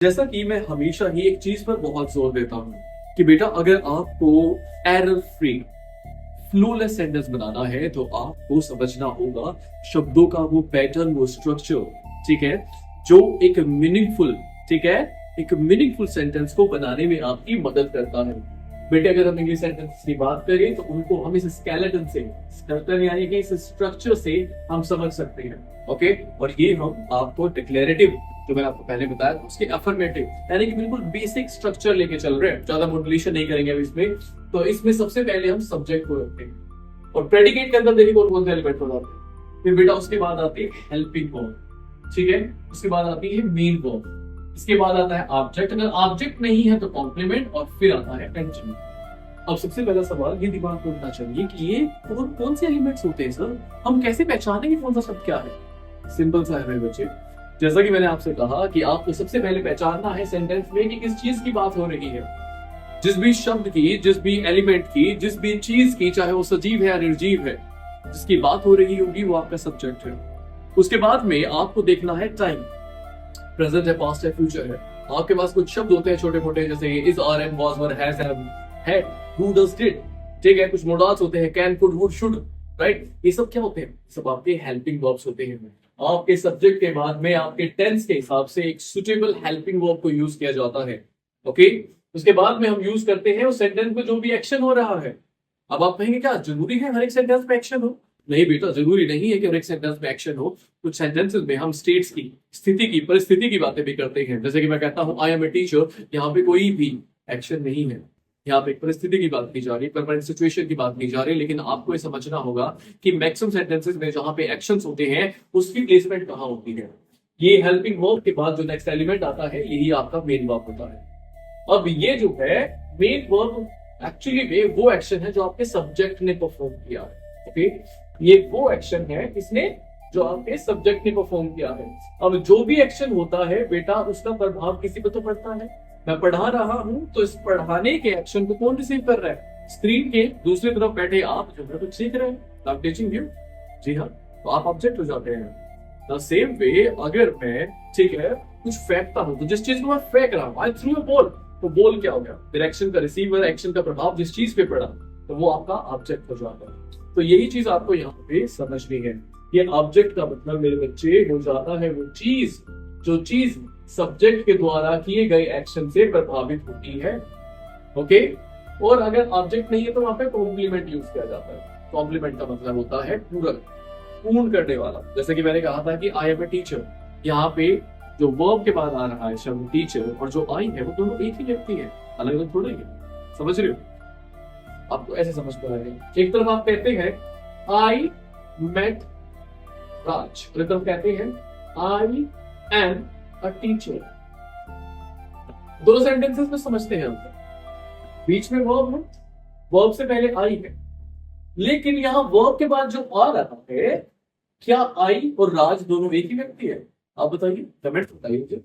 जैसा कि मैं हमेशा ही एक चीज पर बहुत जोर देता हूँ कि बेटा अगर आपको एरर फ्री फ्लोलेस सेंटेंस बनाना है तो आपको समझना होगा शब्दों का वो पैटर्न, वो स्ट्रक्चर, ठीक है, जो एक मीनिंगफुल, ठीक है, एक मीनिंगफुल सेंटेंस को बनाने में आपकी मदद करता है। बेटे अगर हम इंग्लिश सेंटेंस की बात करें तो उनको हम इस स्केलेटन से, स्केलेटन यानी कि इस स्ट्रक्चर से हम समझ सकते हैं। ओके, और ये हम आपको डिक्लेरेटिव जो मैंने आपको पहले बताया उसके अफर्मेटिव यानी कि बिल्कुल बेसिक स्ट्रक्चर लेके चल रहे हैं, ज्यादा मॉड्यूलेशन नहीं करेंगे अब इसमें। तो इसमें सबसे पहले हम सब्जेक्ट को रखते हैं और प्रेडिकेट के अंदर देखिए कौन कौन से एलिमेंट हो जाते हैं। फिर बेटा उसके बाद आती है हेल्पिंग वर्ब, ठीक है, उसके बाद आती है मेन वर्ब, इसके बाद आता है ऑब्जेक्ट, अगर ऑब्जेक्ट नहीं है तो कॉम्प्लीमेंट, और फिर आता है कंजंक्ट। अब सबसे पहला सवाल ये दिमाग में उठना चाहिए कि ये कौन कौन से एलिमेंट्स होते हैं सर, हम कैसे पहचानेंगे कौन सा शब्द क्या है। सिंपल सा है मेरे बच्चे, जैसा कि मैंने आपसे कहा कि आपको सबसे पहले पहचानना है सेंटेंस में कि किस चीज की बात हो रही है। जिस भी शब्द की, जिस भी एलिमेंट की, जिस भी चीज की, चाहे वो सजीव है या निर्जीव है, जिसकी बात हो रही होगी वो आपका सब्जेक्ट है। उसके बाद में आपको देखना है टाइम, प्रेजेंट है, पास्ट है, फ्यूचर है। आपके पास कुछ शब्द होते हैं छोटे मोटे, जैसे is, are, am, was, were, has, है, हु, डज, डिड, ठीक है। कुछ मोडाल्स होते हैं, can, could, would, should, right. ये सब क्या होते हैं? सब आपके हेल्पिंग वर्ब्स होते हैं। आपके सब्जेक्ट के बाद में आपके टेंस के हिसाब से एक सुटेबल हेल्पिंग वर्ब को यूज किया जाता है। ओके, उसके बाद में हम यूज करते हैं उस सेंटेंस में जो भी एक्शन हो रहा है। अब आप कहेंगे क्या जरूरी है हर एक सेंटेंस में एक्शन हो? नहीं बेटा, जरूरी नहीं है कि हर एक सेंटेंस में एक्शन हो। कुछ सेंटेंसेस में हम स्टेट्स की, स्थिति की, परिस्थिति की बातें भी करते हैं। जैसे कि मैं कहता हूं आई एम ए टीचर, यहाँ पे कोई भी एक्शन नहीं है, यहाँ पे परिस्थिति की बात की जा रही, परमानेंट सिचुएशन की बात की जा रही। लेकिन आपको ये समझना होगा कि मैक्सिमम सेंटेंसेस में जहां पे एक्शंस होते हैं उसकी प्लेसमेंट कहाँ होती है। ये हेल्पिंग वर्ब के बाद जो नेक्स्ट एलिमेंट आता है यही आपका मेन वर्ब होता है। अब ये जो है मेन वर्ब एक्चुअली में वो एक्शन है जो आपके सब्जेक्ट ने परफॉर्म किया है। ओके, ये वो एक्शन है इसने जो आपके सब्जेक्ट ने परफॉर्म किया है। अब जो भी एक्शन होता है बेटा उसका प्रभाव किसी पर तो पड़ता है। मैं पढ़ा रहा हूं तो इस पढ़ाने के एक्शन को कौन रिसीव कर रहा है? स्क्रीन के दूसरी तरफ बैठे आप जो है कुछ सीख रहे हैं, आई एम टीचिंग यू, जी हाँ, तो आप ऑब्जेक्ट हो जाते हैं। द सेम वे अगर मैं, ठीक है, कुछ फेंकता हूं तो जिस चीज को मैं फेंक रहा हूं, आई थ्रू अ बॉल, तो बॉल क्या हो गया? फिर एक्शन का रिसीवर, एक्शन का प्रभाव जिस चीज पे पड़ा तो वो आपका ऑब्जेक्ट हो जाता है। तो यही चीज आपको यहाँ पे समझनी है। ये ऑब्जेक्ट का मतलब मेरे बच्चे हो जाता है वो चीज जो चीज सब्जेक्ट के द्वारा किए गए एक्शन से प्रभावित होती है। ओके, और अगर ऑब्जेक्ट नहीं है तो वहां पे कॉम्प्लीमेंट यूज किया जाता है। कॉम्प्लीमेंट का मतलब होता है पूरक, पूर्ण करने वाला। जैसे कि मैंने कहा था कि आई एम ए टीचर, यहाँ पे जो वर्ब के बाद आ रहा है शब्द टीचर और जो आई है वो दोनों एक ही व्यक्ति है, अलग अलग थोड़े हैं। समझ रहे हो? आपको ऐसे समझ पा रहे हैं। एक तरफ आप कहते हैं आई मेट राज, और एक तरफ कहते हैं आई एम अ टीचर। दोनों सेंटेंसेस में समझते हैं हम, बीच में वर्ब है, वर्ब से पहले आई है, लेकिन यहां वर्ब के बाद जो आ रहा है, क्या आई और राज दोनों एक ही व्यक्ति है? आप बताइए, कमेंट बताइए मुझे।